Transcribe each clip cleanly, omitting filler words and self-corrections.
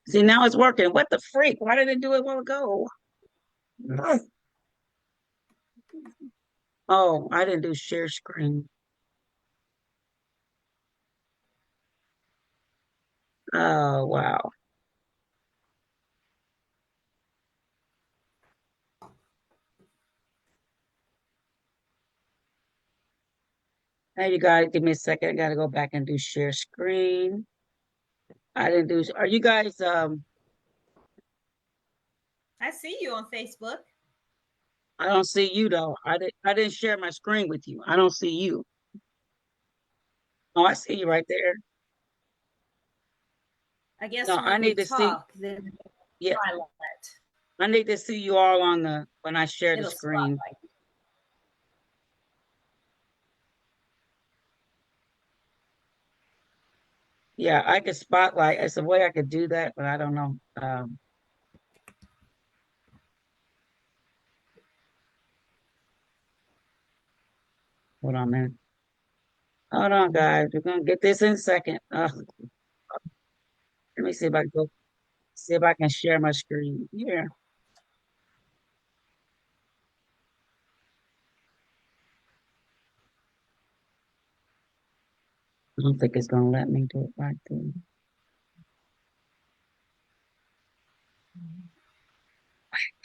See, now it's working. What the freak? Why did it do it a while ago? Oh, I didn't do share screen. Oh, wow. Now you gotta give me a second. I gotta go back and do share screen. I didn't do, are you guys, I see you on Facebook. I don't see you though. I didn't share my screen with you. I don't see you. Oh, I see you right there. I guess No, I when we need to see, talk, then yeah, highlight. I need to see you all on the, when I share the It'll screen. spotlight. Yeah, I could spotlight. It's a way I could do that, but I don't know. Hold on a minute. Hold on, guys. We're gonna get this in a second. Let me see if I can go see if I can share my screen. Yeah, I don't think it's gonna let me do it right there.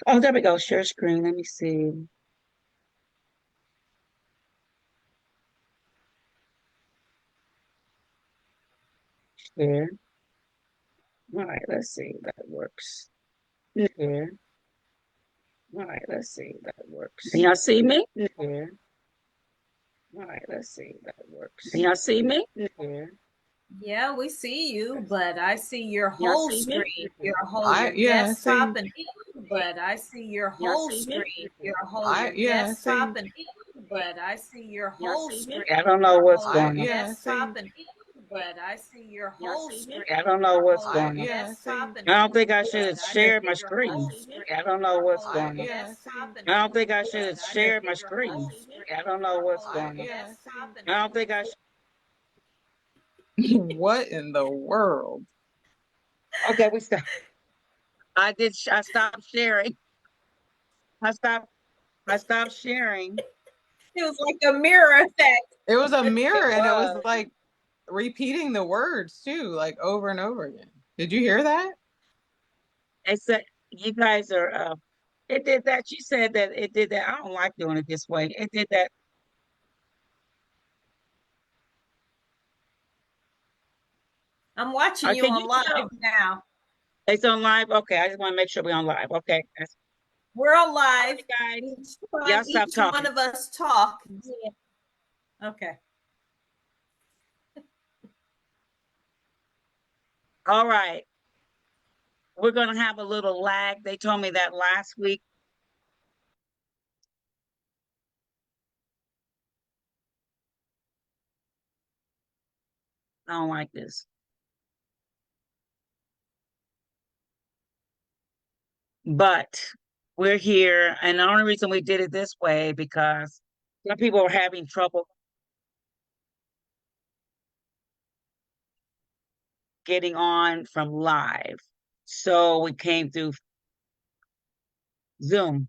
Oh, there we go. Share screen. Let me see. Share. All right, let's see if that works. Share. All right, let's see if that works. Can y'all see me? Share. All right, let's see if that works. Can y'all see me? Share. Yeah, we see you, but I see your Y'all whole see me? screen, your I yeah, I desktop see. and but I see your Y'all whole see me? screen, I yeah, I see. desktop and but I see your Y'all whole see me? screen, I don't know what's I going on. yeah, I see. desktop and but I see your Y'all whole see me? screen, I don't know what's I going on. yeah, I see. desktop and I don't think I should but have I see shared my your whole screen. screen, I don't know what's I going on. yeah, I desktop see. and I don't think I should but have I see shared my your whole screen. screen, I don't know what's I going on. yeah, I see. I don't think I should. What in the world? Okay, we stop. I did. I stopped sharing. I stopped. I stopped sharing. It was like a mirror effect. It was a It mirror and it was was. like repeating the words too, like over and over again. Did you hear that? It said you guys are. It did that. You said that it did that. I don't like doing it this way. It did that. I'm watching you Can on you live tell? now. It's on live. Okay, I just want to make sure we're on live. Okay. We're on All live. right, guys. Each Y'all time stop each one talking. of us talk. Okay. All right. We're gonna have a little lag. They told me that last week. I don't like this. But we're here, and the only reason we did it this way because some people were having trouble getting on from live. So we came through Zoom.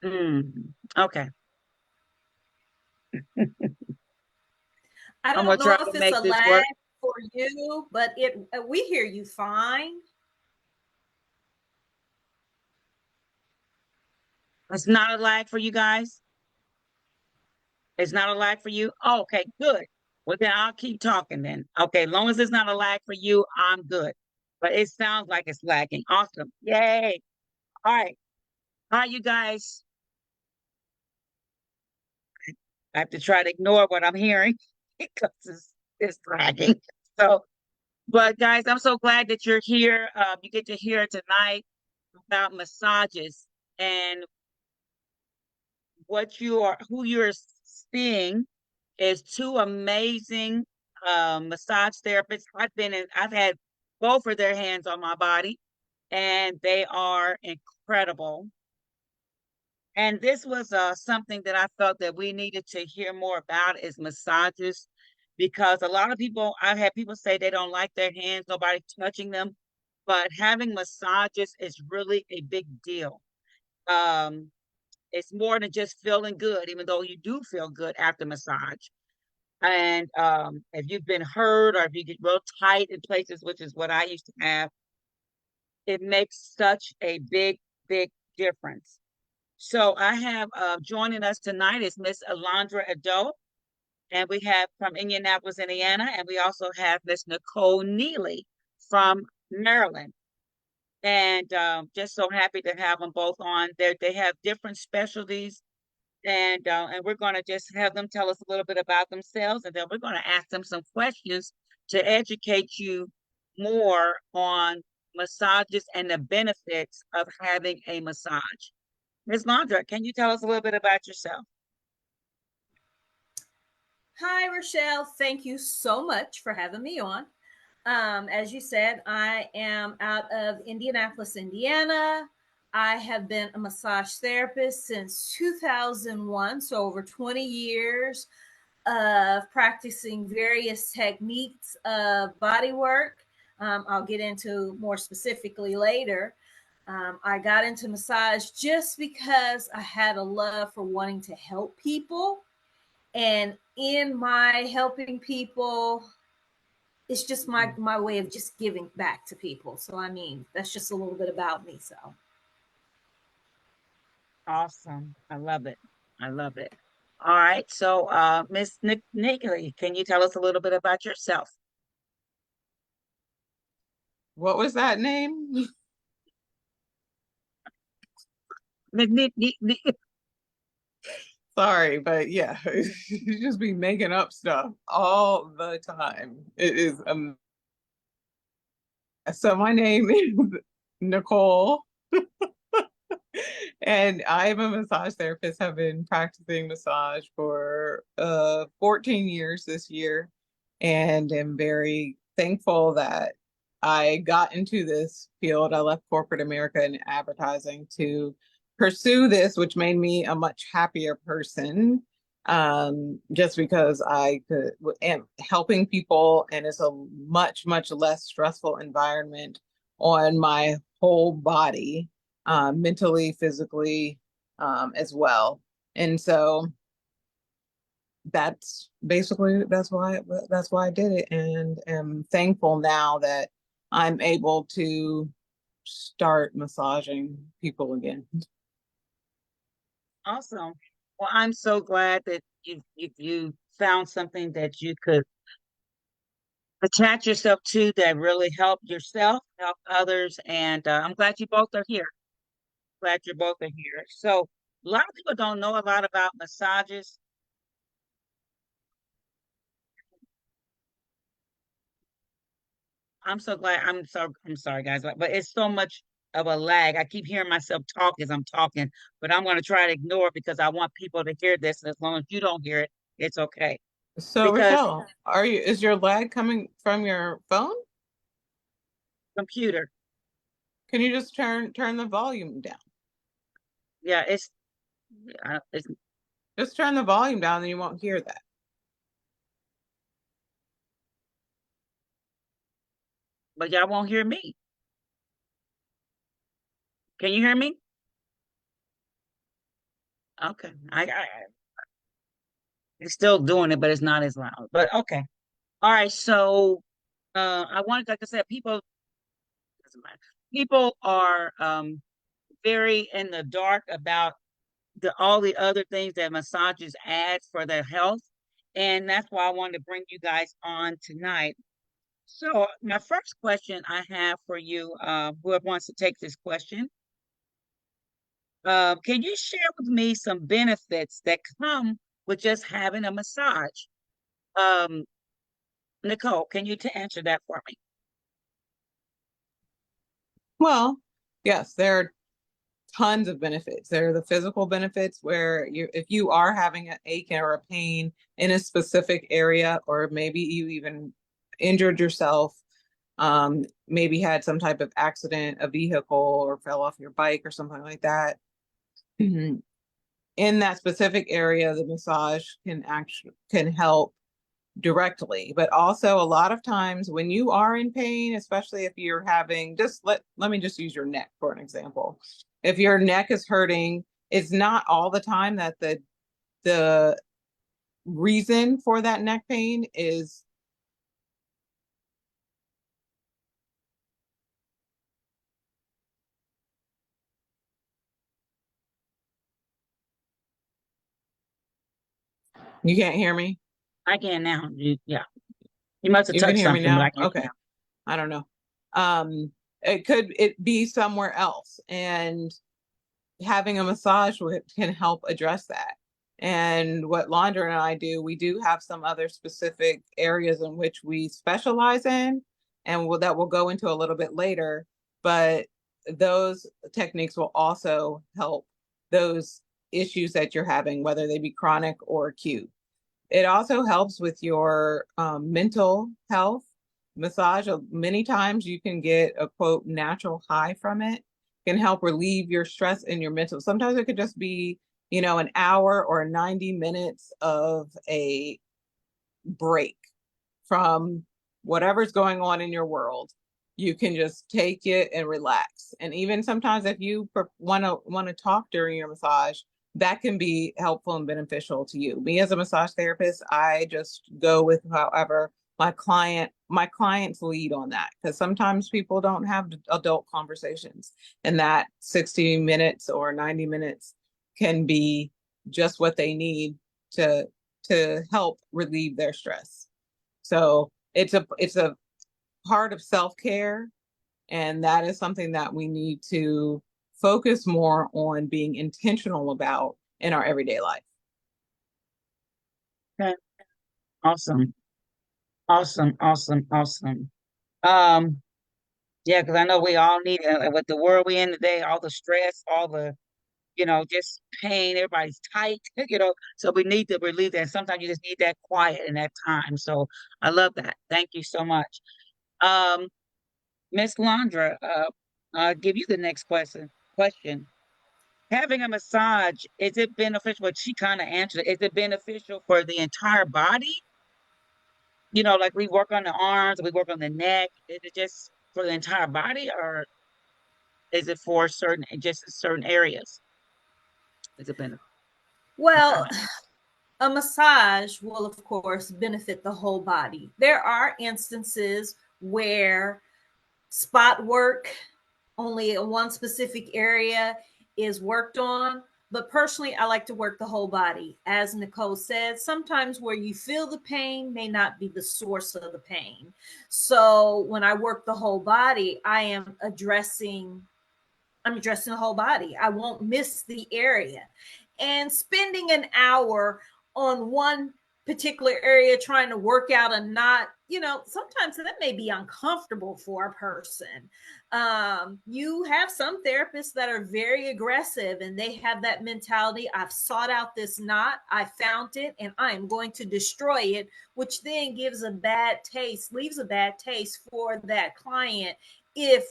Okay. I I'm don't gonna know try if to it's a make this lag work. for you, but it we hear you fine. It's not a lag for you guys. It's not a lag for you. Oh, okay, good. Well, then I'll keep talking then. Okay, as long as it's not a lag for you, I'm good. But it sounds like it's lagging. Awesome. Yay. All right. All right, you guys. I have to try to ignore what I'm hearing because it's lagging. So, but guys, I'm so glad that you're here. You get to hear tonight about massages and who you're seeing is two amazing massage therapists. I've had both of their hands on my body, and they are incredible. And this was something that I felt that we needed to hear more about is massages, because a lot of people, I've had people say they don't like their hands, nobody touching them, but having massages is really a big deal. Um, it's more than just feeling good, even though you do feel good after massage. And if you've been hurt or if you get real tight in places, which is what I used to have, it makes such a big, big difference. So I have joining us tonight is Miss Landra Andoh, and we have from Indianapolis, Indiana, and we also have Miss Nicole Neely from Maryland. And just so happy to have them both on. They have different specialties, and we're going to just have them tell us a little bit about themselves, and then we're going to ask them some questions to educate you more on massages and the benefits of having a massage. Ms. Landra, can you tell us a little bit about yourself? Hi, Rochelle. Thank you so much for having me on. As you said, I am out of Indianapolis, Indiana. I have been a massage therapist since 2001, so over 20 years of practicing various techniques of body work. I'll get into more specifically later. I got into massage just because I had a love for wanting to help people. And in my helping people, it's just my way of just giving back to people. So I mean, that's just a little bit about me. So Awesome. I love it. I love it. All right. So, Miss Nicolay, can you tell us a little bit about yourself? What was that name? Miss Sorry, but yeah, you just be making up stuff all the time. It is so my name is Nicole, and I'm a massage therapist. Have been practicing massage for 14 years this year, and am very thankful that I got into this field. I left corporate America and advertising to pursue this, which made me a much happier person. Just because I could am helping people, and it's a much, much less stressful environment on my whole body, mentally, physically, as well. And so that's why I did it, and am thankful now that I'm able to start massaging people again. Awesome. Well, I'm so glad that you found something that you could attach yourself to that really help yourself, help others, and I'm glad you both are here. Glad you both are here. So, a lot of people don't know a lot about massages. I'm so glad. I'm sorry, guys, but it's so much of a lag. I keep hearing myself talk as I'm talking, but I'm going to try to ignore it because I want people to hear this. And as long as you don't hear it, it's okay. So Because Rochelle, is your lag coming from your phone? computer, Can you just turn the volume down? yeah, it's Just turn the volume down and you won't hear that. but y'all won't hear me. Can you hear me? Okay, it's still doing it, but it's not as loud. But okay, all right. So, I wanted, like I said, doesn't matter. People are very in the dark about all the other things that massages add for their health. And that's why I wanted to bring you guys on tonight. So my first question I have for you, whoever wants to take this question, can you share with me some benefits that come with just having a massage? Um, Nicole, can you answer that for me? Well, yes, there are tons of benefits. There are the physical benefits where if you are having an ache or a pain in a specific area, or maybe you even injured yourself, maybe had some type of accident, a vehicle, or fell off your bike or something like that. In that specific area, the massage can help directly. But also a lot of times when you are in pain, especially if you're having, just let me just use your neck for an example. If your neck is hurting, it's not all the time that the reason for that neck pain is you can't hear me? I can now. Yeah. You must have You can touched hear me something, but I now? can hear you Okay. I don't know. It be somewhere else, and having a massage can help address that. And what Landra and I do, we do have some other specific areas in which we specialize in, and that we'll go into a little bit later. But those techniques will also help those issues that you're having, whether they be chronic or acute. It also helps with your mental health. Massage, many times you can get a quote natural high from it, can help relieve your stress and your mental. Sometimes it could just be, an hour or 90 minutes of a break from whatever's going on in your world. You can just take it and relax. And even sometimes if you want to talk during your massage, that can be helpful and beneficial to you. Me as a massage therapist, I just go with however my clients lead on that, because sometimes people don't have adult conversations, and that 60 minutes or 90 minutes can be just what they need to help relieve their stress. So it's a part of self-care, and that is something that we need to focus more on being intentional about in our everyday life. now. Okay. Awesome. Awesome. Awesome. Awesome. Um, yeah, because I know we all need it. With the world we in today, all the stress, all the, just pain, everybody's tight, so we need to relieve that. Sometimes you just need that quiet and that time. So I love that. Thank you so much. Um, Miss Landra, I'll give you the next question. Having a massage, is it beneficial? Well, she kind of answered it. Is it beneficial for the entire body? Like we work on the arms, we work on the neck. Is it just for the entire body, or is it for just certain areas? Is it benefit? I'm trying Well, to answer. a massage will, of course, benefit the whole body. There are instances where spot work, only one specific area is worked on. But personally, I like to work the whole body. As Nicole said, sometimes where you feel the pain may not be the source of the pain. So when I work the whole body, I'm addressing the whole body. I won't miss the area. And spending an hour on one particular area trying to work out a knot, sometimes that may be uncomfortable for a person. You have some therapists that are very aggressive and they have that mentality: I've sought out this knot, I found it, and I am going to destroy it, which then leaves a bad taste for that client if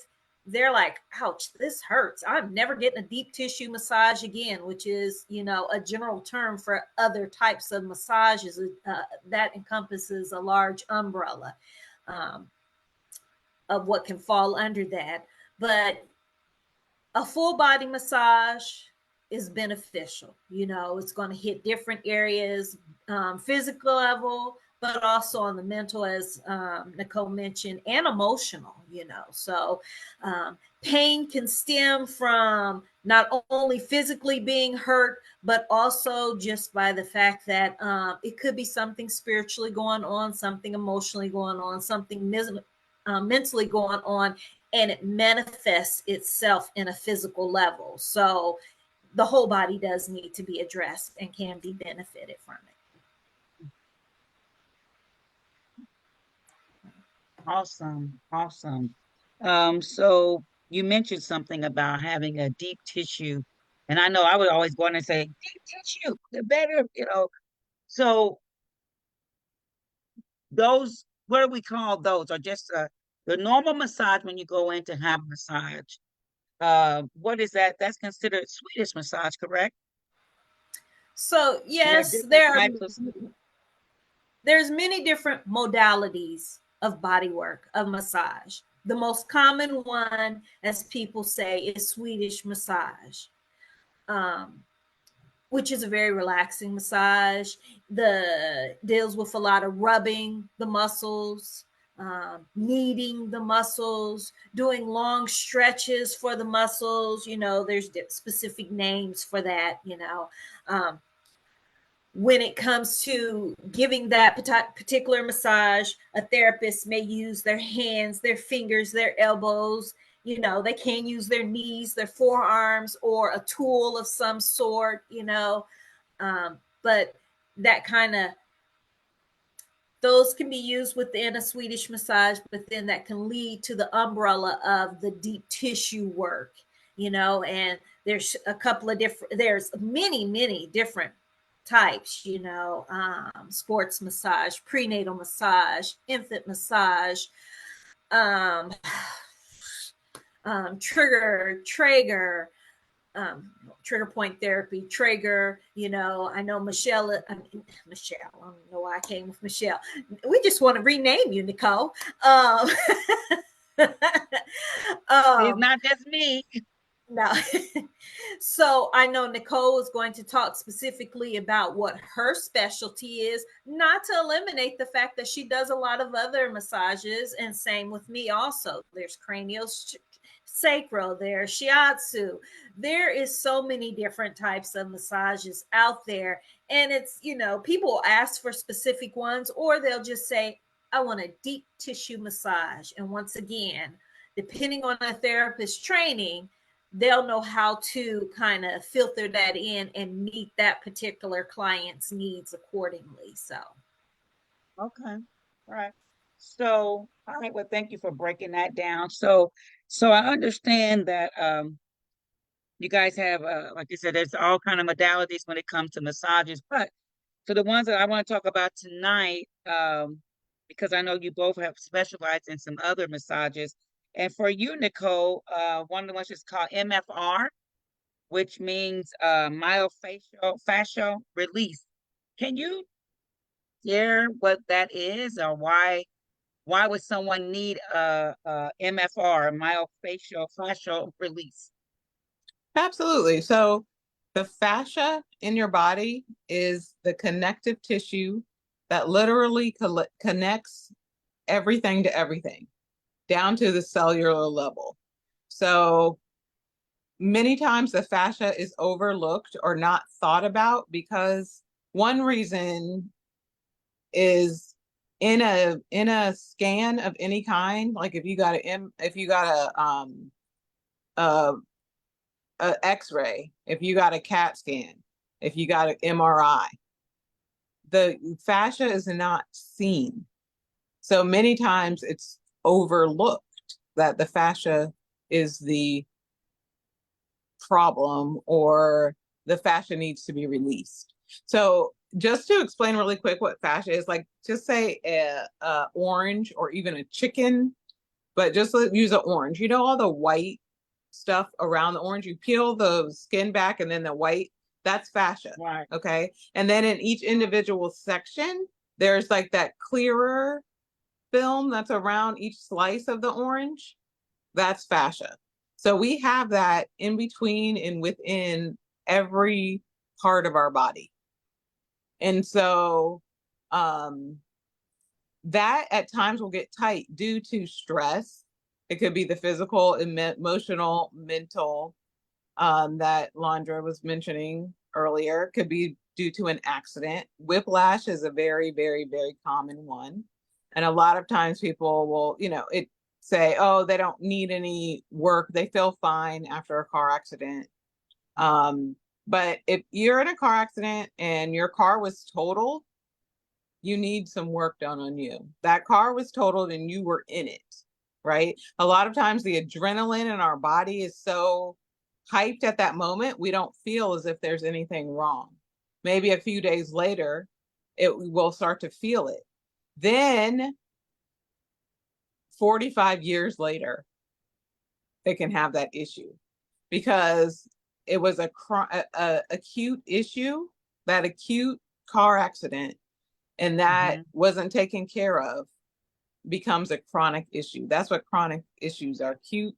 they're like, ouch, this hurts. I'm never getting a deep tissue massage again, which is, a general term for other types of massages that encompasses a large umbrella um, of what can fall under that. But a full body massage is beneficial. It's going to hit different areas, physical level, but also on the mental, as Nicole mentioned, and emotional. So pain can stem from not only physically being hurt, but also just by the fact that it could be something spiritually going on, something emotionally going on, something mentally going on, and it manifests itself in a physical level. So the whole body does need to be addressed and can be benefited from it. Awesome. Awesome. So you mentioned something about having a deep tissue, and I know I would always go in and say deep tissue, the better. So those, what do we call those? Or just The normal massage, when you go in to have a massage, what is that? That's considered Swedish massage, correct? So There are yes, different types of. there's many different modalities of body work, of massage. The most common one, as people say, is Swedish massage, um, which is a very relaxing massage. The deals with a lot of rubbing the muscles, kneading the muscles, doing long stretches for the muscles. There's specific names for that. When it comes to giving that particular massage, a therapist may use their hands, their fingers, their elbows. They can use their knees, their forearms, or a tool of some sort. But that kind of, those can be used within a Swedish massage, but then that can lead to the umbrella of the deep tissue work. And there's a couple of different, there's many different types. Sports massage, prenatal massage, infant massage, um, Traeger, trigger point therapy, Traeger. I know Michelle. I don't know why I came with Michelle. We just want to rename you, Nicole. It's Um, not just me. no. So I know Nicole is going to talk specifically about what her specialty is, not to eliminate the fact that she does a lot of other massages, and same with me also. There's cranial sacral, there's shiatsu. There is so many different types of massages out there. And it's, people ask for specific ones, or they'll just say, I want a deep tissue massage. And once again, depending on a therapist's training, they'll know how to kind of filter that in and meet that particular client's needs accordingly. So, Okay. All right. So, all right. Well, thank you for breaking that down. So I understand that you guys have, like you said, there's all kind of modalities when it comes to massages. But for the ones that I want to talk about tonight, because I know you both have specialized in some other massages. And for you, Nicole, one of the ones is called MFR, which means myofascial fascial release. Can you share what that is, or why would someone need a MFR, myofascial fascial release? Absolutely. So the fascia in your body is the connective tissue that literally connects everything to everything down to the cellular level. So many times the fascia is overlooked or not thought about because one reason is in a scan of any kind, like if you got a X-ray, if you got a CAT scan, if you got an MRI, the fascia is not seen. So many times it's overlooked that the fascia is the problem or the fascia needs to be released. So just to explain really quick what fascia is, like just say a orange or even a chicken, but just use an orange. You know all the white stuff around the orange? You peel the skin back and then the white, that's fascia. Right. Okay. And then in each individual section, there's like that clearer film that's around each slice of the orange. That's fascia. So we have that in between and within every part of our body. And so that at times will get tight due to stress. It could be the physical, emotional, mental, that Landra was mentioning earlier. It could be due to an accident. Whiplash is a very, very, very common one. And a lot of times people will, say, oh, they don't need any work. They feel fine after a car accident. But if you're in a car accident and your car was totaled, you need some work done on you. That car was totaled and you were in it, right? A lot of times the adrenaline in our body is so hyped at that moment, we don't feel as if there's anything wrong. Maybe a few days later, it will start to feel it. Then 45 years later, they can have that issue because it was a acute issue, that acute car accident, and that wasn't taken care of becomes a chronic issue. That's what chronic issues are, acute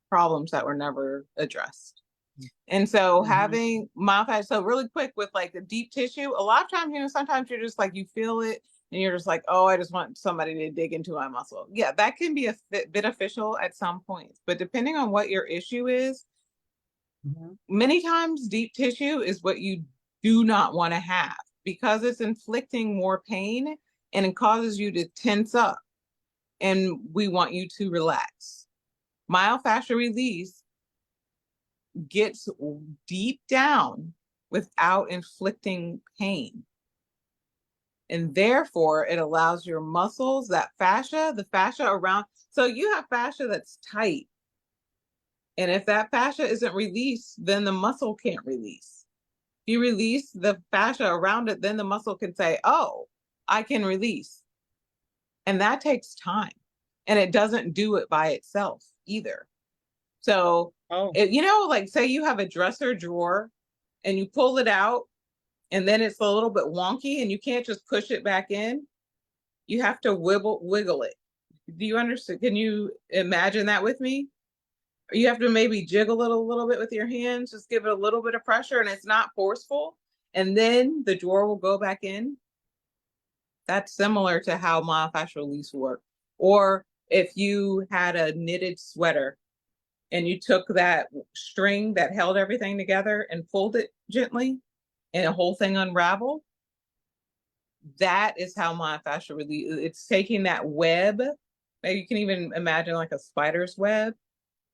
problems that were never addressed. And so having myofascial, so really quick with like the deep tissue, a lot of times, you know, sometimes you're just like, you feel it and you're just like, oh, I just want somebody to dig into my muscle. Yeah, that can be a beneficial at some points, but depending on what your issue is, many times deep tissue is what you do not want to have because it's inflicting more pain and it causes you to tense up, and we want you to relax. Myofascial release gets deep down without inflicting pain. And therefore, it allows your muscles, that fascia, the fascia around. So you have fascia that's tight. And if that fascia isn't released, then the muscle can't release. If you release the fascia around it, then the muscle can say, oh, I can release. And that takes time. And it doesn't do it by itself either. So, you know, like say you have a dresser drawer and you pull it out and then it's a little bit wonky and you can't just push it back in. You have to wiggle it. Do you understand? Can you imagine that with me? Or you have to maybe jiggle it a little bit with your hands, just give it a little bit of pressure and it's not forceful. And then the drawer will go back in. That's similar to how myofascial release works. Or if you had a knitted sweater and you took that string that held everything together and pulled it gently and the whole thing unraveled, that is how myofascial release, it's taking that web, maybe you can even imagine like a spider's web,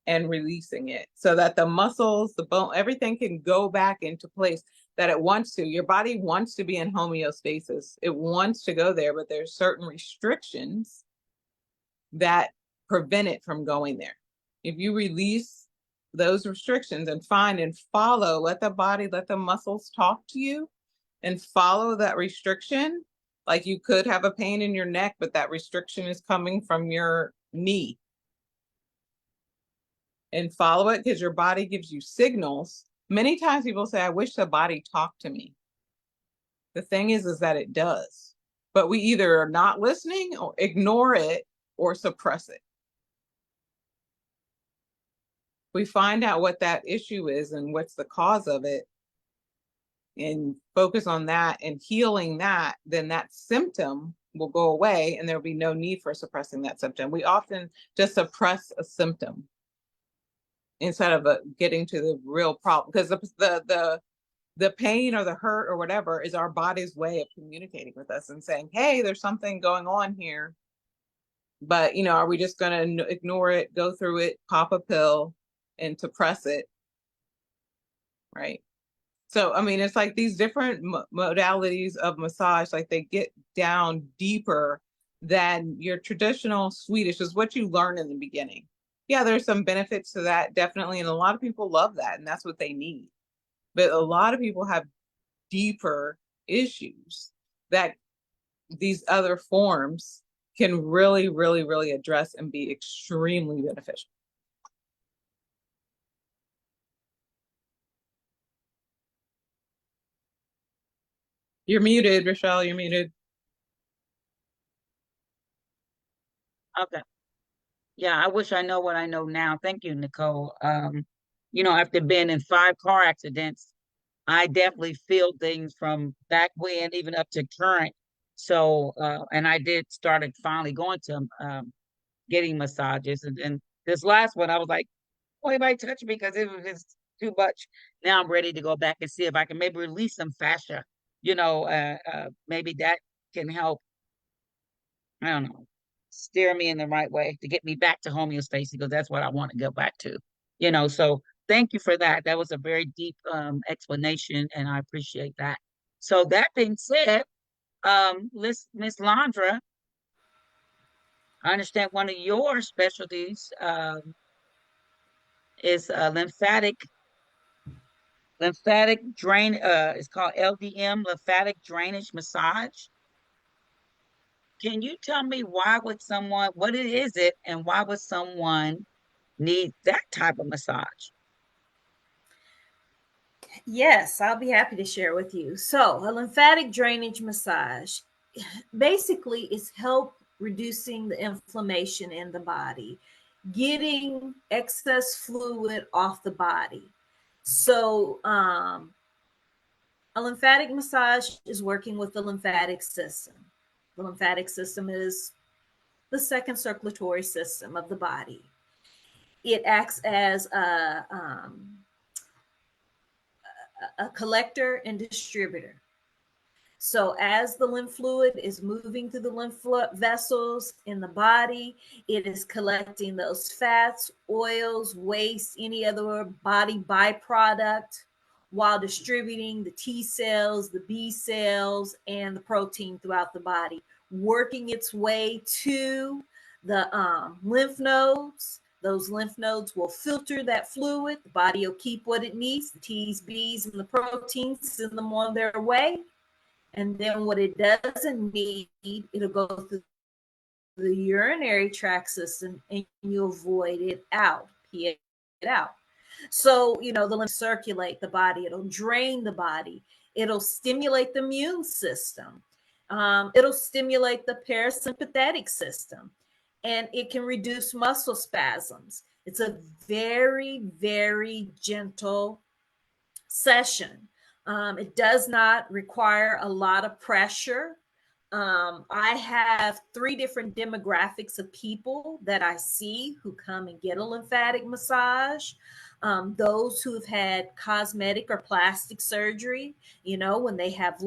and releasing it so that the muscles, the bone, everything can go back into place that it wants to. Your body wants to be in homeostasis. It wants to go there, but there's certain restrictions that prevent it from going there. If you release those restrictions and find and follow, let the body, let the muscles talk to you and follow that restriction. Like you could have a pain in your neck, but that restriction is coming from your knee. And follow it because your body gives you signals. Many times people say, I wish the body talked to me. The thing is that it does. But we either are not listening or ignore it or suppress it. We find out what that issue is and what's the cause of it and focus on that and healing that, then that symptom will go away and there'll be no need for suppressing that symptom. We often just suppress a symptom instead of getting to the real problem, because the pain or the hurt or whatever is our body's way of communicating with us and saying, hey, there's something going on here. But, you know, are we just going to ignore it, go through it, pop a pill and suppress it? Right. So, I mean, it's like these different modalities of massage, like they get down deeper than your traditional Swedish, is what you learn in the beginning. Yeah, there's some benefits to that, definitely. And a lot of people love that, and that's what they need. But a lot of people have deeper issues that these other forms can really, really, really address and be extremely beneficial. You're muted, Rochelle, you're muted. Okay. Yeah, I wish I know what I know now. Thank you, Nicole. You know, after being in 5 car accidents, I definitely feel things from back when, even up to current. So, and I did started finally going to getting massages, and this last one, I was like, "Oh, anybody touch me?" Because it was just too much. Now I'm ready to go back and see if I can maybe release some fascia. You know, maybe that can help. I don't know, steer me in the right way to get me back to homeostasis because that's what I want to go back to. You know, so thank you for that. That was a very deep explanation, and I appreciate that. So that being said, Miss Landra, I understand one of your specialties is lymphatic drain. It's called LDM, lymphatic drainage massage. can you tell me why would someone, what is it, and why would someone need that type of massage? Yes, I'll be happy to share with you. So, a lymphatic drainage massage basically is help reducing the inflammation in the body, getting excess fluid off the body. So, a lymphatic massage is working with the lymphatic system. The lymphatic system is the second circulatory system of the body. It acts as a collector and distributor. So, as the lymph fluid is moving through the lymph vessels in the body, it is collecting those fats, oils, waste, any other body byproduct, while distributing the T cells, the B cells, and the protein throughout the body, working its way to the lymph nodes. Those lymph nodes will filter that fluid. The body will keep what it needs, the T's, B's, and the proteins, send them on their way. And then what it doesn't need, it'll go through the urinary tract system and you avoid it out, pee it out. So, the lymph circulate the body, it'll drain the body, it'll stimulate the immune system, it'll stimulate the parasympathetic system, and it can reduce muscle spasms. It's a very, very gentle session. It does not require a lot of pressure. I have 3 different demographics of people that I see who come and get a lymphatic massage. Those who have had cosmetic or plastic surgery, when they have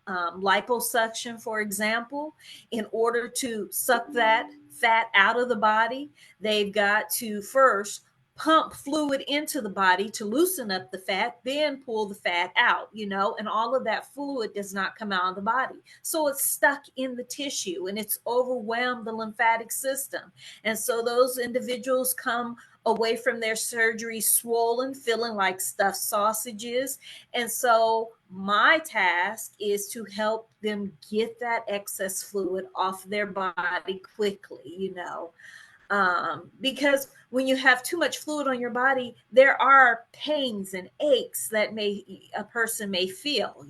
liposuction, for example, in order to suck that fat out of the body, they've got to first pump fluid into the body to loosen up the fat, then pull the fat out, and all of that fluid does not come out of the body. So it's stuck in the tissue and it's overwhelmed the lymphatic system. And so those individuals come away from their surgery swollen, feeling like stuffed sausages. And so my task is to help them get that excess fluid off their body quickly, because when you have too much fluid on your body, there are pains and aches that a person may feel.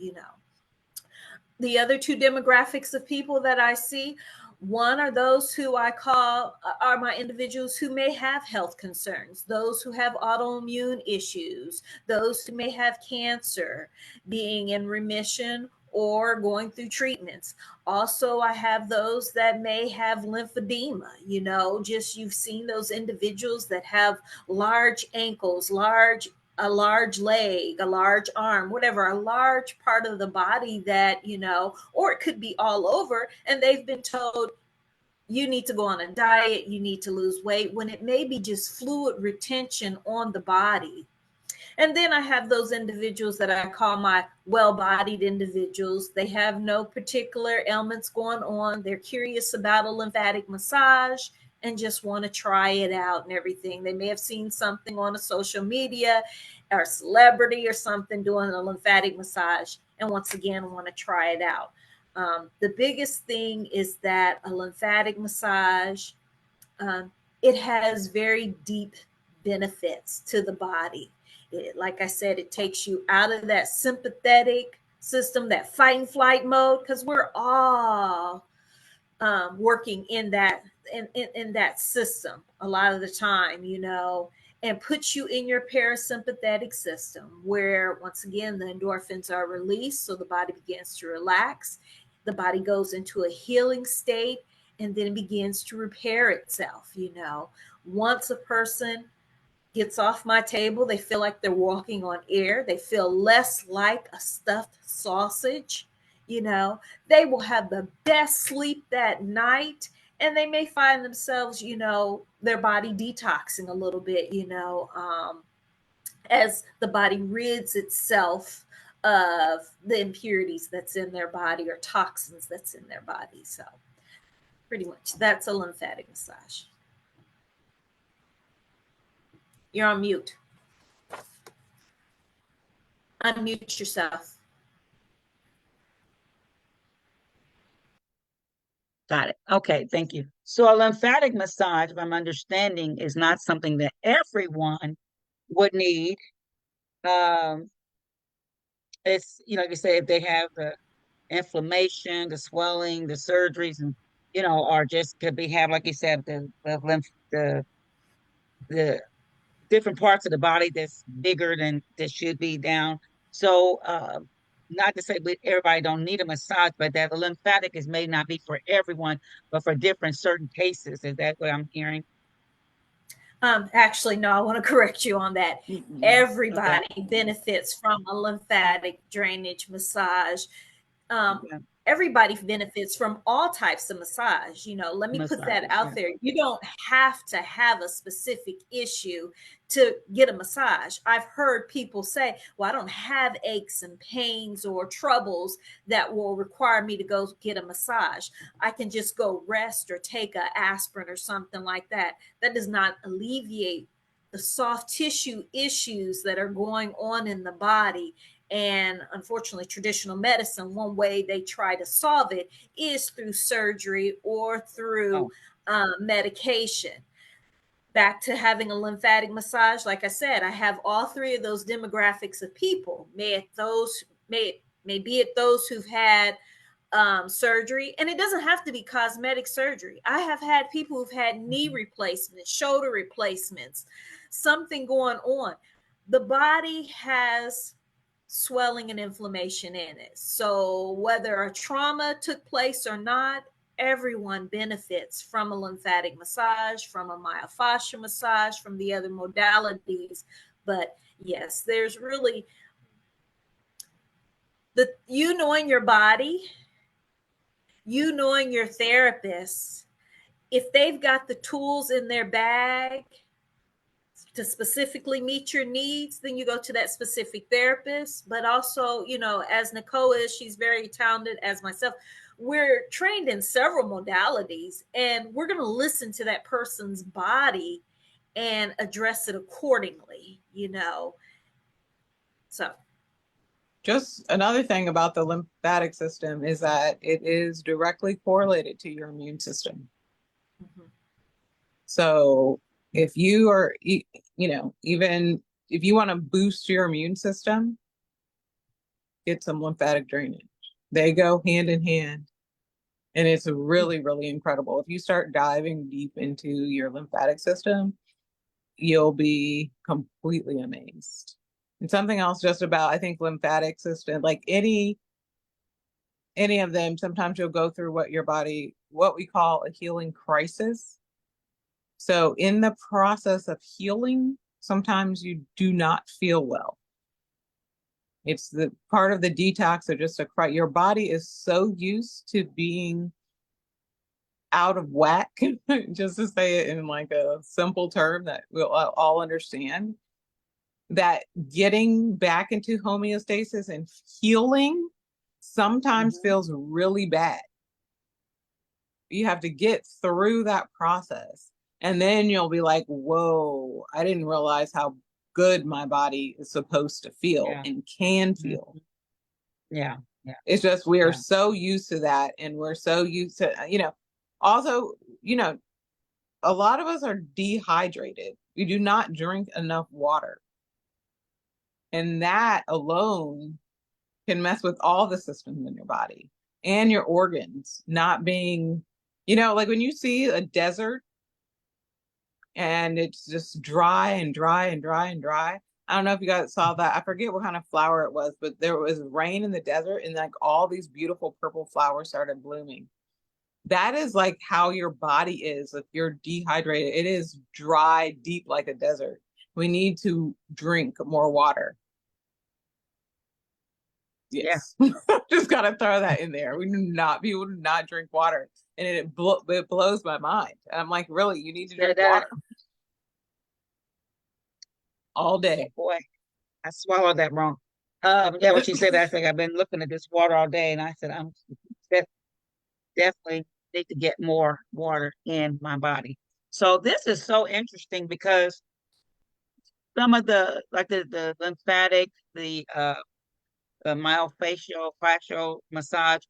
The other 2 demographics of people that I see, one are those who I call are my individuals who may have health concerns, those who have autoimmune issues, those who may have cancer, being in remission or going through treatments. Also, I have those that may have lymphedema, just you've seen those individuals that have large ankles, a large leg, a large arm, whatever, a large part of the body that, or it could be all over. And they've been told, you need to go on a diet, you need to lose weight, when it may be just fluid retention on the body. And then I have those individuals that I call my well-bodied individuals. They have no particular ailments going on. They're curious about a lymphatic massage and just want to try it out and everything. They may have seen something on a social media or a celebrity or something doing a lymphatic massage, and once again want to try it out. The biggest thing is that a lymphatic massage, it has very deep benefits to the body. Like I said, it takes you out of that sympathetic system, that fight and flight mode, because we're all working in that system a lot of the time, and puts you in your parasympathetic system, where once again the endorphins are released, so the body begins to relax, the body goes into a healing state, and then begins to repair itself. Once a person gets off my table, they feel like they're walking on air. They feel less like a stuffed sausage. They will have the best sleep that night, and they may find themselves, their body detoxing a little bit, as the body rids itself of the impurities that's in their body or toxins that's in their body. So pretty much that's a lymphatic massage. You're on mute. Unmute yourself. Got it. Okay, thank you. So a lymphatic massage, if I'm understanding, is not something that everyone would need. Um, it's, like you say, if they have the inflammation, the swelling, the surgeries, and or just could be have, like you said, the lymph, the different parts of the body that's bigger than that should be down. So, not to say everybody don't need a massage, but that the lymphatic is may not be for everyone, but for different certain cases. Is that what I'm hearing? Actually, no, I want to correct you on that. Okay. Everybody benefits from a lymphatic drainage massage. um, Okay. Everybody benefits from all types of massage. Let me put that Massage. out Yeah. there. You don't have to have a specific issue to get a massage. I've heard people say, well, I don't have aches and pains or troubles that will require me to go get a massage. I can just go rest or take a aspirin or something like that. That does not alleviate the soft tissue issues that are going on in the body. And unfortunately, traditional medicine, one way they try to solve it is through surgery or through Oh. medication. Back to having a lymphatic massage, like I said, I have all three of those demographics of people. May be it those who've had surgery, and it doesn't have to be cosmetic surgery. I have had people who've had knee Mhm. replacements, shoulder replacements, something going on. The body has swelling and inflammation in it. So whether a trauma took place or not, everyone benefits from a lymphatic massage, from a myofascial massage, from the other modalities. But yes, there's really you knowing your body, you knowing your therapist. If they've got the tools in their bag to specifically meet your needs, then you go to that specific therapist. But also, as Nicole is, she's very talented, as myself. We're trained in several modalities, and we're going to listen to that person's body and address it accordingly. So, Just another thing about the lymphatic system is that it is directly correlated to your immune system. mhm. So if you are, even if you want to boost your immune system, get some lymphatic drainage. They go hand in hand. And it's really, really incredible. If you start diving deep into your lymphatic system, you'll be completely amazed. And something else just about, I think, lymphatic system, like any of them, sometimes you'll go through what we call a healing crisis. So in the process of healing, sometimes you do not feel well. It's the part of the detox or just your body is so used to being out of whack, just to say it in like a simple term that we'll all understand, that getting back into homeostasis and healing sometimes Mhm. feels really bad. You have to get through that process. And then you'll be like, whoa, I didn't realize how good my body is supposed to feel Yeah. and can Mhm. feel. Yeah. Yeah. It's just we are Yeah. so used to that. And we're so used to, also, you know, a lot of us are dehydrated. We do not drink enough water. And that alone can mess with all the systems in your body and your organs not being, like when you see a desert and it's just dry and dry and dry and dry. I don't know if you guys saw that. I forget what kind of flower it was, but there was rain in the desert and like all these beautiful purple flowers started blooming. That is like how your body is if you're dehydrated. It is dry, deep like a desert. We need to drink more water. Yeah. Yes. Just gotta throw that in there. We do not people do not drink water. And it blows my mind. And I'm like, really, you need to That, drink that, water all oh day. boy, I swallowed that wrong. Yeah, when she said that, I think I've been looking at this water all day, and I said I'm def- definitely need to get more water in my body. So this is so interesting because some of the like the lymphatic, the myofascial fascial massage,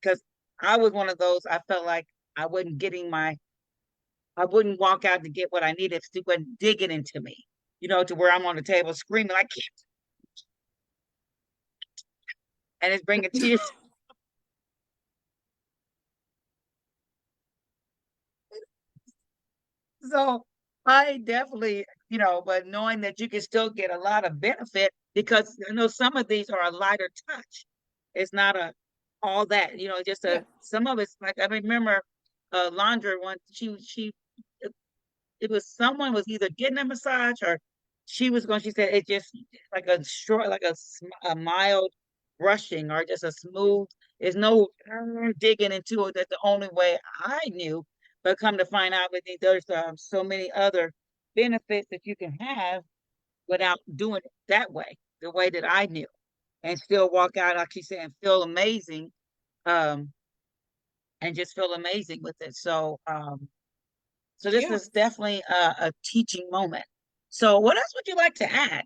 because I was one of those. I felt like I wasn't getting my, I wouldn't walk out to get what I needed if she wasn't digging into me, to where I'm on the table screaming like, and it's bringing tears. So I definitely, but knowing that you can still get a lot of benefit because some of these are a lighter touch. It's not a all that, just Yeah. some of it's like I remember Landra one she it was someone was either getting a massage or she said it just like a short like a mild brushing or just a smooth, there's no digging into it. That's the only way I knew, but come to find out with there's so many other benefits that you can have without doing it that way, the way that I knew, and still walk out like she said and feel amazing, um and just feel amazing with it. So this Yeah. is definitely a teaching moment. So what else would you like to add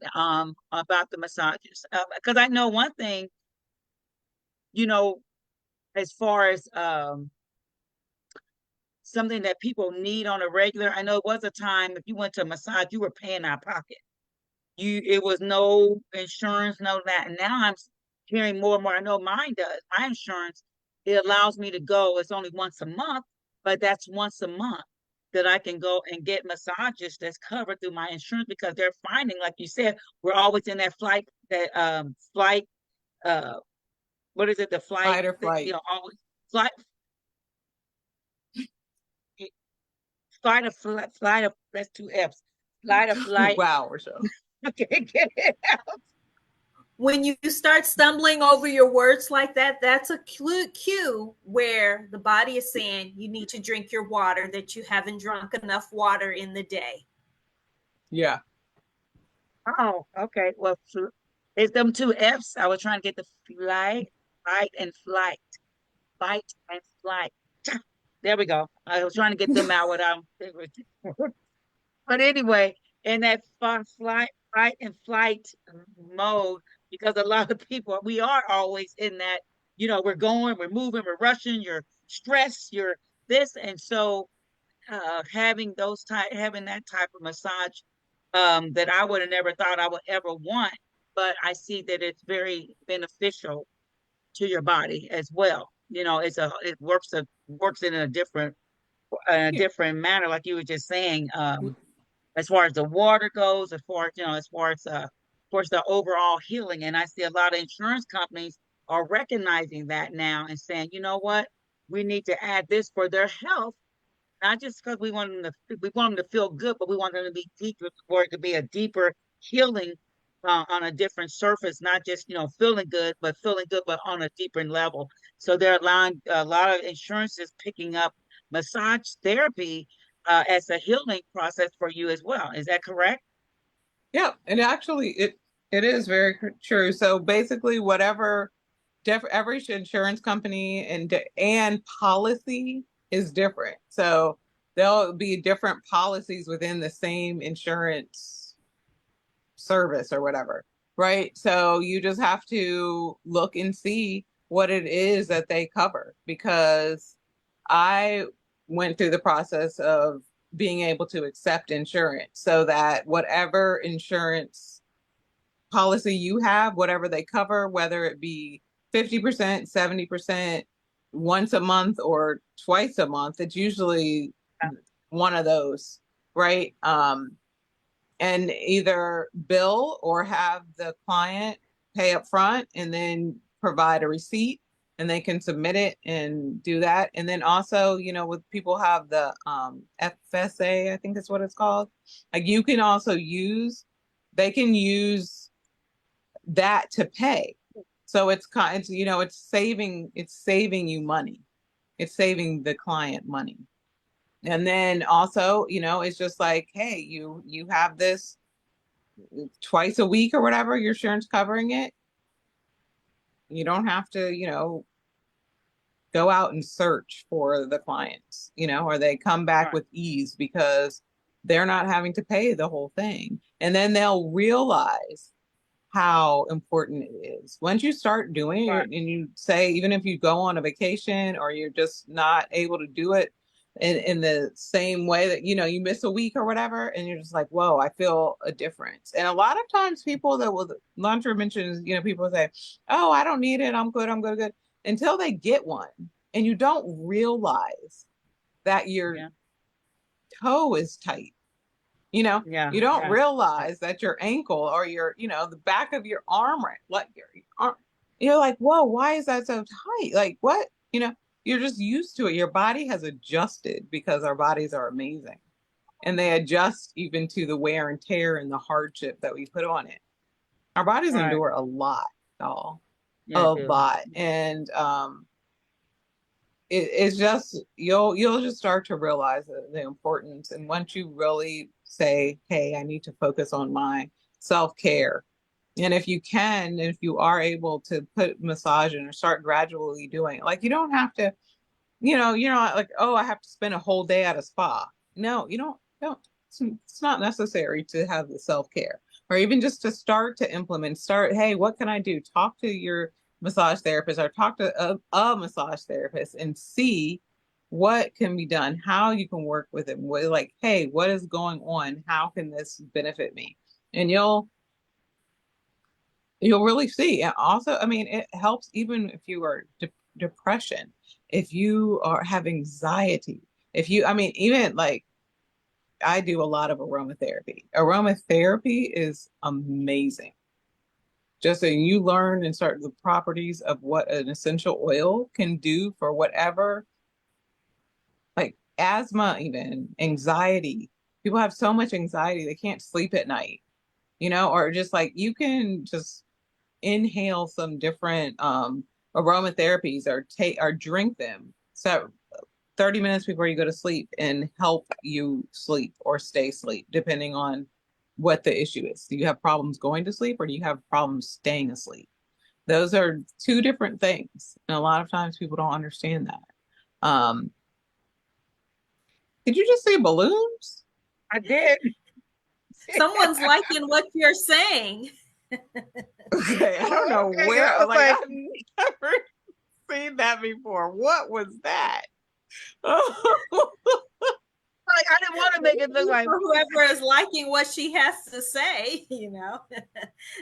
about the massages? Because I know one thing, you know, as far as something that people need on a regular. I know it was a time if you went to a massage, you were paying out of pocket. It was no insurance, no that. And now I'm hearing more and more. I know mine does. My insurance, it allows me to go. It's only once a month, but that's once a month that I can go and get massages that's covered through my insurance because they're finding, like you said, we're always in that flight uh what is it, the flight Fight or flight. always flight flight of that's two F's. Flight of flight. Wow, Rochelle. I can't get it out. When you start stumbling over your words like that, that's a cue where the body is saying you need to drink your water, that you haven't drunk enough water in the day. Yeah. Oh, okay. Well, it's them two F's. I was trying to get the fight and flight, fight and flight. There we go. I was trying to get them out without. But anyway, in that fight and flight mode, because a lot of people, we are always in that. We're going, we're moving, we're rushing. You're stressed. You're this, and so having that type of massage that I would have never thought I would ever want, but I see that it's very beneficial to your body as well. It works in a Yeah. different manner, like you were just saying. As far as the water goes, as far as the overall healing, and I see a lot of insurance companies are recognizing that now and saying, you know what, we need to add this for their health, not just because we want them to feel good, but we want them to be deeper for it to be a deeper healing on a different surface, not just feeling good, but on a deeper level. So they're allowing a lot of insurances picking up massage therapy as a healing process for you as well. Is that correct? Yeah. And actually it is very true. So basically whatever every insurance company and policy is different. So there'll be different policies within the same insurance service or whatever, right? So you just have to look and see what it is that they cover, because I went through the process of being able to accept insurance so that whatever insurance policy you have, whatever they cover, whether it be 50%, 70%, once a month or twice a month, it's usually one of those, right? And either bill or have the client pay up front and then provide a receipt and they can submit it and do that. And then also, with people have the FSA, I think that's what it's called. Like you can also they can use that to pay. So it's saving you money. It's saving the client money. And then also, it's just like, hey, you have this twice a week or whatever, your insurance covering it. You don't have to, go out and search for the clients, or they come All back right. with ease because they're not having to pay the whole thing. And then they'll realize how important it is. Once you start doing Right. it and you say, even if you go on a vacation or you're just not able to do it in the same way that, you know, you miss a week or whatever, and you're just like, whoa, I feel a difference. And a lot of times people that will, Landra mentions, you know, people say, oh, I don't need it. I'm good. I'm good, good. Until they get one. And you don't realize that your Yeah. toe is tight. You know, Yeah. you don't Yeah. realize that your ankle or your, you know, the back of your arm, right, like your arm, you're like, whoa, why is that so tight? Like, what? You know, you're just used to it. Your body has adjusted because our bodies are amazing and they adjust even to the wear and tear and the hardship that we put on it. Our bodies Right. endure a lot, y'all, Yeah, a do. lot. And it's just you'll just start to realize the importance. And once you really say, hey, I need to focus on my self-care, and if you can, if you are able to put massage in or start gradually doing it, like you don't have to, you know, you're not like, oh, I have to spend a whole day at a spa. No, you don't. It's not necessary to have the self-care, or even just to start to implement, start, hey, what can I do? Talk to your massage therapist or talk to a massage therapist and see what can be done, how you can work with it. What, like, hey, what is going on? How can this benefit me? And you'll really see. And also, I mean, it helps even if you are depression, if you are have anxiety, if you, I mean, even like I do a lot of aromatherapy. Aromatherapy is amazing. Just so you learn and start the properties of what an essential oil can do for whatever, like asthma, even anxiety. People have so much anxiety they can't sleep at night, you know, or just like you can just inhale some different aromatherapies or take or drink them. So 30 minutes before you go to sleep and help you sleep or stay asleep, depending on what the issue is. Do you have problems going to sleep or do you have problems staying asleep? Those are two different things. And a lot of times people don't understand that. Did you just say balloons? I did. Someone's liking what you're saying. Okay, I don't know Okay. I where, was like, like, I've never seen that before. What was that? I didn't want to make it look like For whoever is liking what she has to say, you know,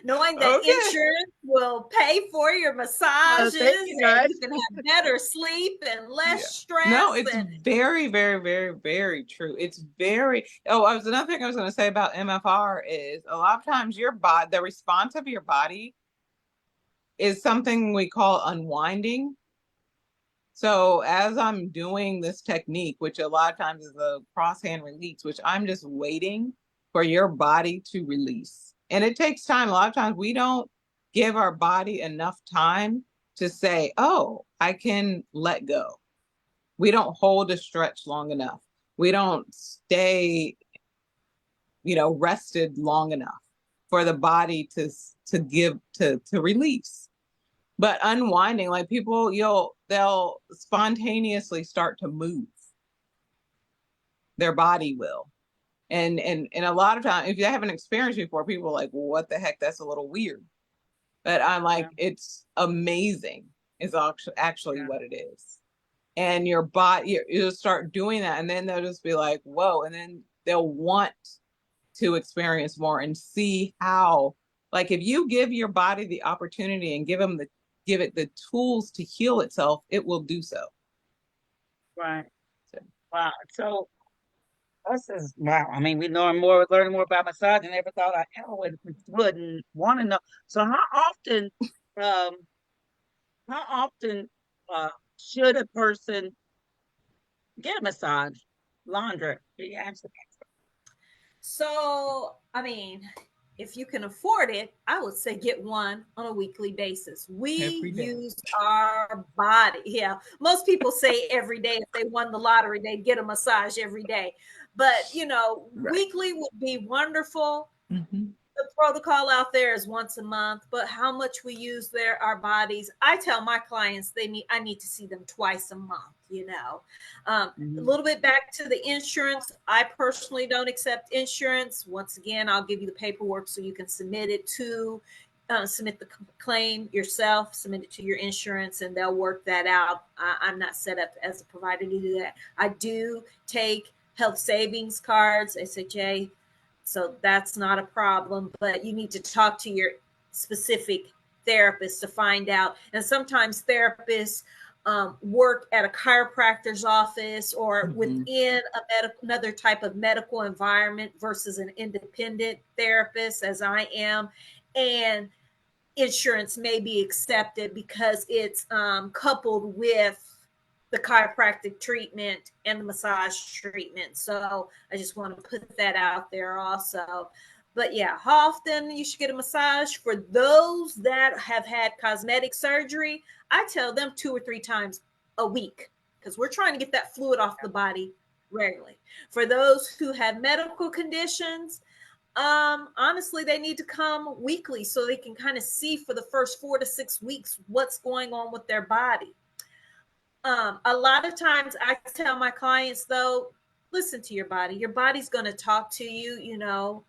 knowing that Okay. insurance will pay for your massages thank you and guys. you can have better sleep and less Yeah. No, stress. it's And very, very, very, very true. It's very, oh, I was another thing I was going to say about MFR is a lot of times your body, the response of your body is something we call unwinding. So as I'm doing this technique, which a lot of times is a cross hand release, which I'm just waiting for your body to release. And it takes time. A lot of times we don't give our body enough time to say, oh, I can let go. We don't hold a stretch long enough. We don't stay, you know, rested long enough for the body to give to release. But unwinding, like people, they'll spontaneously start to move. Their body will. And a lot of times, if you haven't experienced before, people are like, well, what the heck? That's a little weird. But I'm like, Yeah, it's amazing, is actually yeah, what it is. And your body, you'll start doing that, and then they'll just be like, whoa, and then they'll want to experience more and see how, like, if you give your body the opportunity and give it the tools to heal itself, it will do so. right. So, Wow. So this is wow. I mean, we learning more about massage than I ever thought I ever would and want to know. So um, how often should a person get a massage? Laundry. You answer so, I mean, if you can afford it, I would say get one on a weekly basis. We every day. use our body. Yeah. Most people say every day if they won the lottery, they'd get a massage every day. But, you know, Right. weekly would be wonderful. Mm-hmm. The protocol out there is once a month, but how much we use our bodies, I tell my clients I need to see them twice a month, you know. A Mhm. little bit back to the insurance. I personally don't accept insurance. Once again, I'll give you the paperwork so you can submit it to submit the claim yourself, submit it to your insurance, and they'll work that out. I'm not set up as a provider to do that. I do take health savings cards, SHA, so that's not a problem, but you need to talk to your specific therapist to find out. And sometimes therapists work at a chiropractor's office or within another type of medical environment versus an independent therapist, as I am. And insurance may be accepted because it's coupled with the chiropractic treatment and the massage treatment. So I just want to put that out there also. But yeah, how often you should get a massage? For those that have had cosmetic surgery, I tell them 2 or 3 times a week because we're trying to get that fluid off the body regularly. For those who have medical conditions, honestly, they need to come weekly so they can kind of see for the first 4 to 6 weeks what's going on with their body. A lot of times I tell my clients, though, listen to your body. Your body's going to talk to you,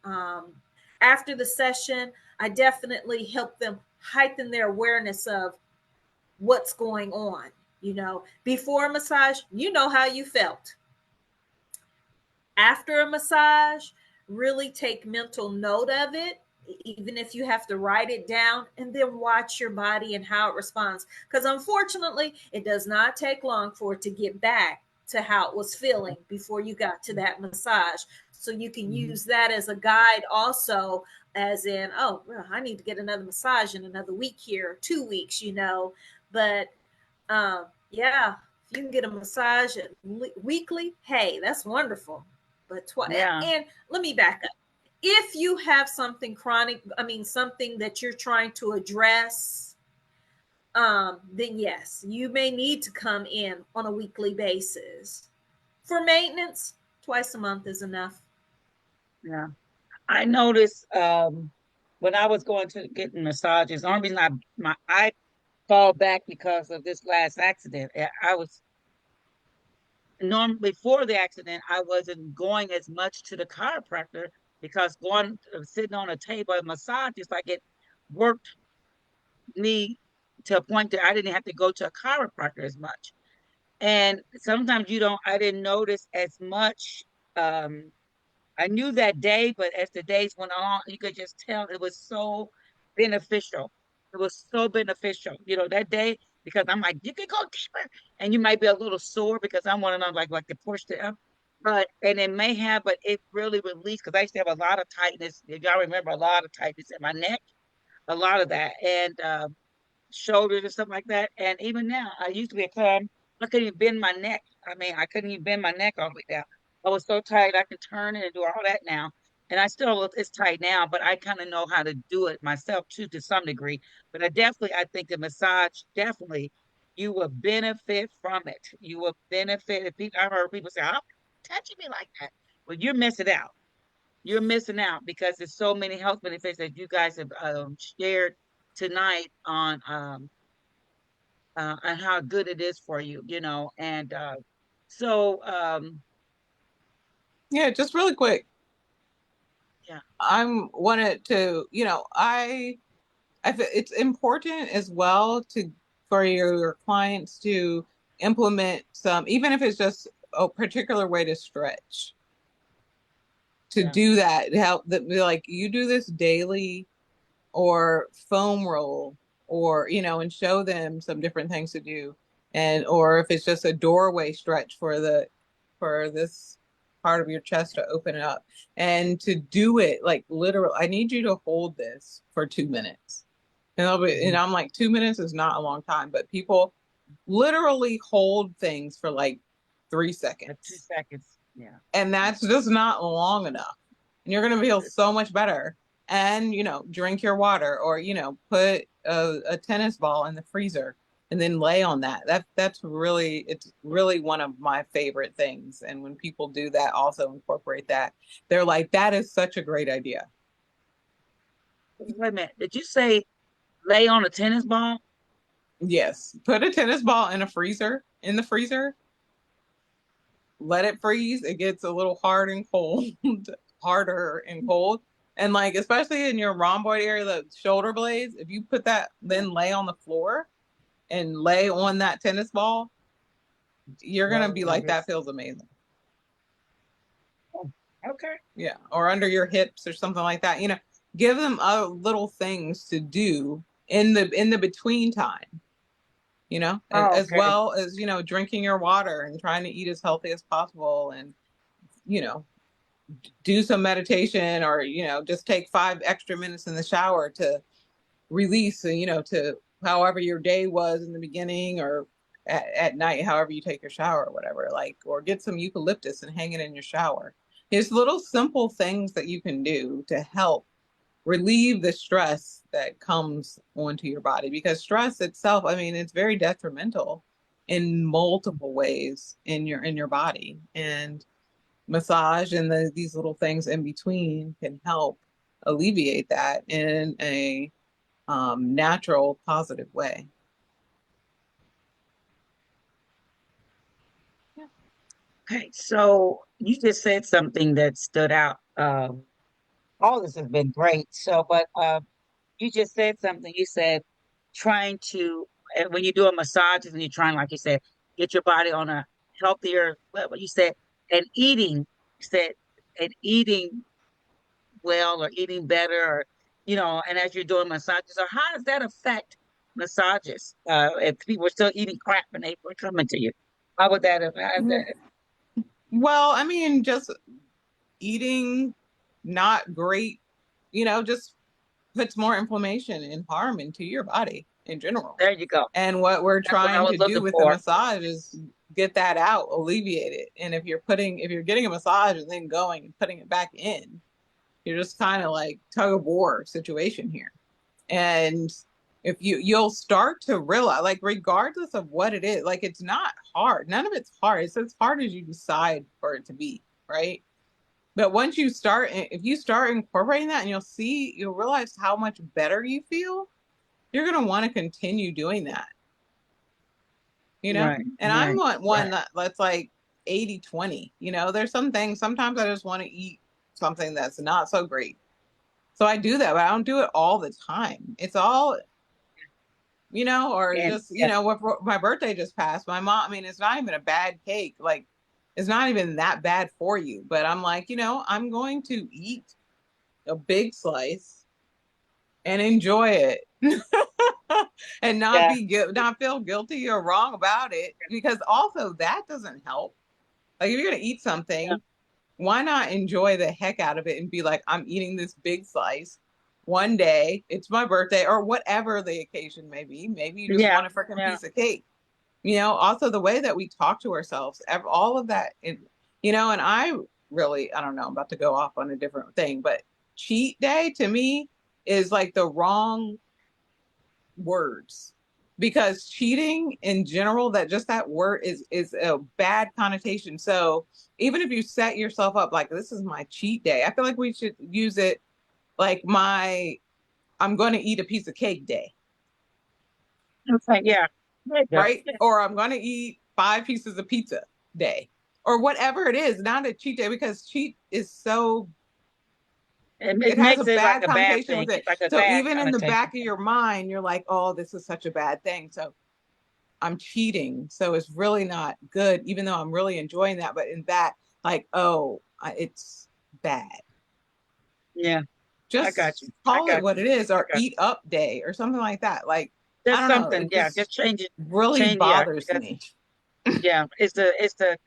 after the session. I definitely help them heighten their awareness of what's going on. Before a massage, you know how you felt. After a massage, really take mental note of it, even if you have to write it down, and then watch your body and how it responds. Because unfortunately, it does not take long for it to get back to how it was feeling before you got to that massage. So you can use that as a guide also, as in, oh, well, I need to get another massage in another week here, 2 weeks, But yeah, if you can get a massage weekly, hey, that's wonderful. But Yeah. and let me back up. If you have something chronic, something that you're trying to address, then yes, you may need to come in on a weekly basis. For maintenance, twice a month is enough. Yeah. I noticed when I was going to getting massages, the only reason I fall back because of this last accident. I was before the accident, I wasn't going as much to the chiropractor because going sitting on a table at massage is like it worked me to a point that I didn't have to go to a chiropractor as much. And sometimes I didn't notice as much. Um, I knew that day, but as the days went on, you could just tell it was so beneficial. It was so beneficial, that day, because I'm like, you can go deeper, and you might be a little sore because I'm one of them like to push the up, and it may have, but it really released because I used to have a lot of tightness. If y'all remember, a lot of tightness in my neck, a lot of that, and shoulders and stuff like that. And even now, I used to be a time I couldn't even bend my neck. I mean, I couldn't even bend my neck all the way down. I was so tight I could turn it and do all that now. And it's tight now, but I kind of know how to do it myself too to some degree. But I think the massage definitely you will benefit from it. You will benefit. If people, I heard people say, "I'm touching me like that." Well, you're missing out. You're missing out because there's so many health benefits that you guys have shared tonight on how good it is for you, And so, Yeah, just really quick. yeah, I'm wanted to, I feel it's important as well for your clients to implement some, even if it's just a particular way to stretch, to yeah, do that, help that be like you do this daily or foam roll or and show them some different things to do, and or if it's just a doorway stretch for this part of your chest to open up and to do it like literal. I need you to hold this for 2 minutes. And I'm like, 2 minutes is not a long time, but people literally hold things for like 3 seconds. 2 seconds. Yeah, And that's just not long enough. And you're going to feel so much better. And, drink your water or, put a tennis ball in the freezer and then lay on that. It's really one of my favorite things. And when people do that, also incorporate that, they're like, that is such a great idea. wait a minute. Did you say lay on a tennis ball? Yes. Put a tennis ball in the freezer, let it freeze. It gets a little hard and cold, harder and cold. And like, especially in your rhomboid area, the shoulder blades, if you put that, then lay on the floor and lay on that tennis ball, you're going to be like, that feels amazing. Okay. Yeah. Or under your hips or something like that. You know, give them little things to do in the between time, you know, as Okay. well as, you know, drinking your water and trying to eat as healthy as possible, and, you know, do some meditation, or, you know, just take 5 extra minutes in the shower to release, you know, to however your day was in the beginning, or at night, however you take your shower or whatever, like, or get some eucalyptus and hang it in your shower. There's little simple things that you can do to help relieve the stress that comes onto your body, because stress itself, I mean, it's very detrimental in multiple ways in your body, and massage and these little things in between can help alleviate that in a natural, positive way. Okay. So you just said something that stood out. All this has been great. So, but you just said something. You said trying to, and when you do a massage and you're trying, like you said, get your body on a healthier level. You said, and eating, you said, and eating well or eating better, or, you know, and as you're doing massages, or how does that affect massages? If people are still eating crap and they were coming to you, how would that affect that? Well, I mean, just eating not great, you know, just puts more inflammation and harm into your body in general. There you go. And what we're That's what I trying was to do looking with the for. massage is get that out, alleviate it. And if you're getting a massage and then going and putting it back in, you're just kind of like tug of war situation here. And if you'll start to realize, like, regardless of what it is, like, it's not hard. None of it's hard. It's as hard as you decide for it to be, right? But once you start, if you start incorporating that, and you'll realize how much better you feel, you're going to want to continue doing that, you know? Right, And I'm right, one right. that's like 80-20. You know, there's some things, sometimes I just want to eat something that's not so great. So I do that, but I don't do it all the time. It's all, you know, or And just, you know, what my birthday just passed. My mom, I mean, it's not even a bad cake. Like, it's not even that bad for you. But I'm like, you know, I'm going to eat a big slice and enjoy it. And yeah, not feel guilty or wrong about it, because also that doesn't help. Like, if you're going to eat yeah, something, why not enjoy the heck out of it and be like, I'm eating this big slice one day, it's my birthday, or whatever the occasion may be. Maybe you just yeah, want a freaking yeah. piece of cake. You know, also the way that we talk to ourselves, all of that, you know, and I don't know, I'm about to go off on a different thing, but cheat day to me is like the wrong words, because cheating in general, that word is a bad connotation. So even if you set yourself up like, this is my cheat day, I feel like we should use it like I'm going to eat a piece of cake day, Okay, yeah. There you go. right? Yeah. Or I'm going to eat 5 pieces of pizza day, or whatever it is, not a cheat day, because cheat is so, It it has a makes it like bad a bad connotation thing. with it. It's like a So bad even in the connotation. back of your mind, you're like, oh, this is such a bad thing. So I'm cheating. So it's really not good, even though I'm really enjoying that. But in that, like, oh, it's bad. Yeah, I got Just you. I call it got what you. it is, I or got eat up day or something like that. Like, you. I Just don't know. something. It Yeah, just just change it. really Change, yeah, bothers because me. yeah, it's the It's yeah.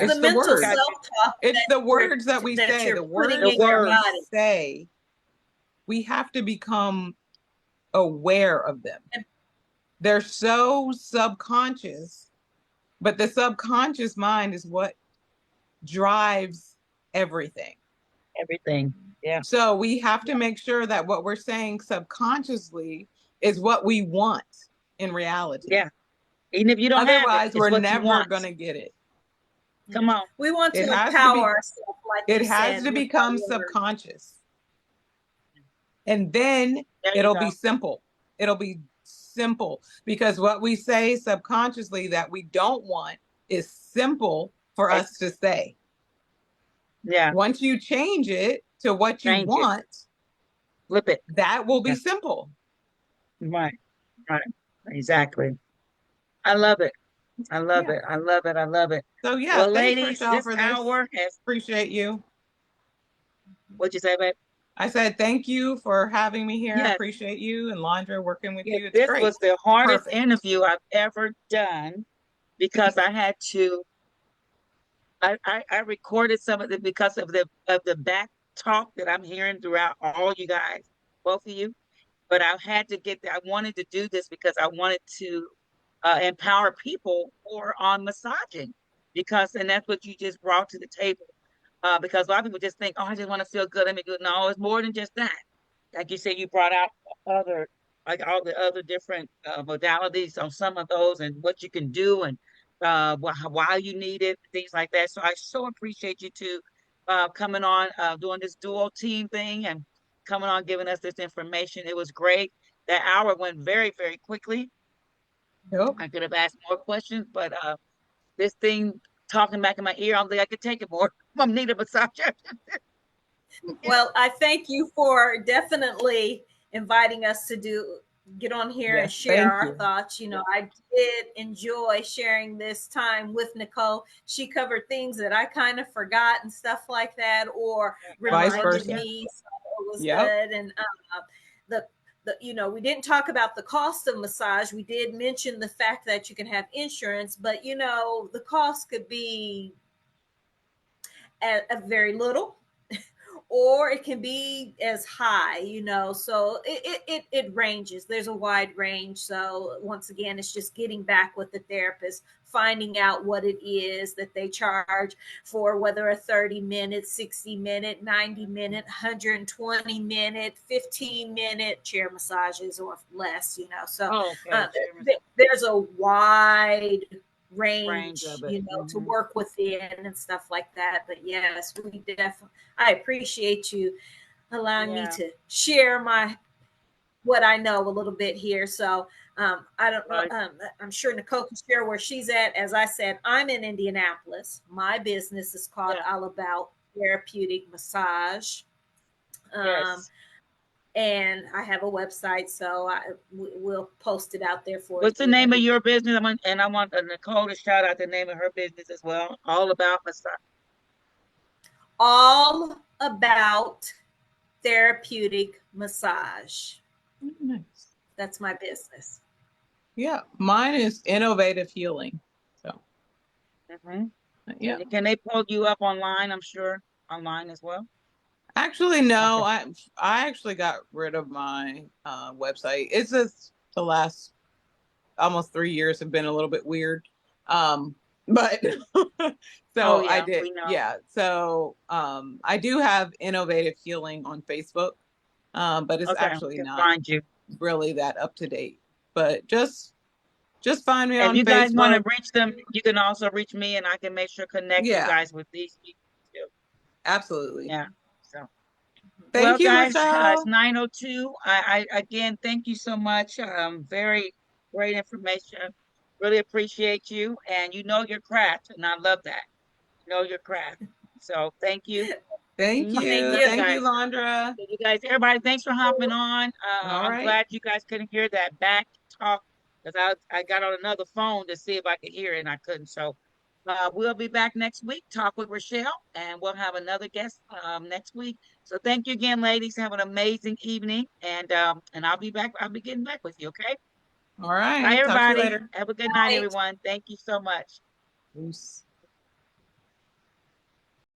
the It's the mental I got words. you. self-talk It's the words that we that say. you're The putting The words in that your we words. body. say, we have to become aware of them. And They're so subconscious, but the subconscious mind is what drives everything. Everything. Yeah, So we have to yeah, make sure that what we're saying subconsciously is what we want in reality. yeah. Even if you don't have it, Otherwise, it's we're what you never want. going to get it. yeah, Come on. we want It to has to empower be ourselves, like it you has said, to with become our words. subconscious. And then There you it'll go. be simple. It'll be simple, because what we say subconsciously that we don't want is simple for It, us to say. Yeah. Once you change it to what you Change it. want, Flip it. that will be Yeah. simple. Right. Right. Exactly. I love it. I love Yeah. it. I love it. I love it. So yeah, Well, thanks ladies, Rochelle this for this. hour has, Appreciate you. what'd you say, babe? I said thank you for having me here. I Yes. appreciate you and Landra working with Yes. you. It's This great. was the hardest Perfect. interview I've ever done because I had to, I recorded some of it because of the back talk that I'm hearing throughout all you guys, both of you. But I had to get there. I wanted to do this because I wanted to empower people more on massaging because, and that's what you just brought to the table. Because a lot of people just think, oh, I just want to feel good. Let me good. No, it's more than just that. Like you said, you brought out other, like all the other different modalities on some of those and what you can do and why you need it, things like that. So I so appreciate you two coming on, doing this dual team thing and coming on, giving us this information. It was great. That hour went very, very quickly. Yep. I could have asked more questions, but this thing talking back in my ear, I don't think I could take it more. I'm need a massage. Well, I thank you for definitely inviting us to get on here and Yes, share thank our you. thoughts. I did enjoy sharing this time with Nicole. She covered things that I kind of forgot and stuff like that, or Vice reminded versa. me. So it was Yep. good. And the we didn't talk about the cost of massage. We did mention the fact that you can have insurance, but the cost could be at very little or it can be as high, so it ranges. There's a wide range. So once again, it's just getting back with the therapist, finding out what it is that they charge for, whether a 30-minute, 60-minute, 90-minute, 120-minute, 15-minute chair massages or less, so Oh, okay. there's a wide Range range, of it. to work within and stuff like that. But yes, we definitely, I appreciate you allowing me Yeah. to share what I know a little bit here. So I don't know. Right. I'm sure Nicole can share where she's at. As I said, I'm in Indianapolis. My business is called Yeah. All About Therapeutic Massage. Um, Yes. and I have a website, so we'll post it out there for What's the you and name of your everything. business? And I want Nicole to shout out the name of her business as well. All about massage. All About Therapeutic Massage. Nice. That's my business. Yeah, mine is innovative healing. So Mm-hmm. yeah. Can they pull you up online? I'm sure online as well. Actually, no. Okay. I actually got rid of my website. It's just the last almost 3 years have been a little bit weird. But Oh so I yeah, did, we know. yeah. So I do have innovative healing on Facebook, but it's Okay, we actually can not find you. really that up to date. But just find me If on you guys want to Facebook. reach them, you can also reach me, and I can make sure connect you Yeah, guys with these people too. absolutely. Yeah. So. Well, Thank you, guys, it's Rochelle. 9:02. I again thank you so much. Very great information. Really appreciate you, and you know your craft, and I love that. You know your craft. So thank you. Thank Mwah. Thank you. you. Love you Thank you, guys. Landra. So you guys, everybody, thanks for hopping on. All I'm right. glad you guys couldn't hear that back talk because I got on another phone to see if I could hear it and I couldn't. So we'll be back next week, talk with Rochelle, and we'll have another guest next week. So thank you again, ladies. Have an amazing evening, and I'll be back. I'll be getting back with you. Okay. All Bye, right. Talk to you everybody. later. Have a good night, Bye. everyone. Thank you so much. Peace.